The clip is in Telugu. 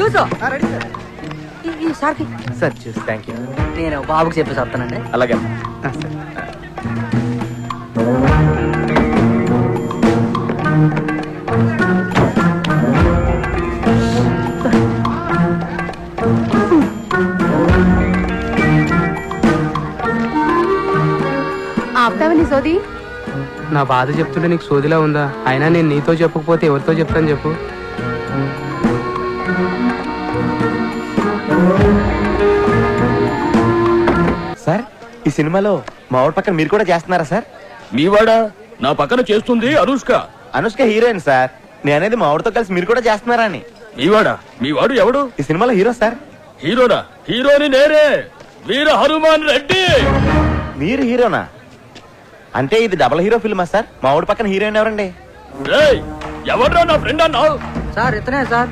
చూసు సార్కి సార్ చూసి థ్యాంక్ యూ. నేను బాబుకి చెప్పేసి వస్తానండి. అలాగే. ఆపుతావని సోది. నా బాధ చెప్తుంటే నీకు సోదిలా ఉందా? అయినా నేను నీతో చెప్పకపోతే ఎవరితో చెప్తాను చెప్పు. సార్ ఈ సినిమాలో మా ఊరి పక్కన మీరు కూడా చేస్తున్నారా సార్? మీవాడా? నా పక్కన చేస్తుంది అనుష్క. Anushka heroine sir. నేనేది మా ఊరితో కలిసి మీరు కూడా చేస్తున్నారా అని. మీవాడా? మీవాడు ఎవడు? ఈ సినిమాలో హీరో సార్. హీరోనా? హీరోని నేనే, వీర హనుమాన్ రెడ్డి. మీరు హీరోనా? అంటే ఇది డబుల్ హీరో ఫిల్మా సార్? మా ఊరి పక్కన హీరోయిన్ ఎవరండి? ఎవడ్రా నా ఫ్రెండ్ అన్నావు? సార్ ఇతనే సార్.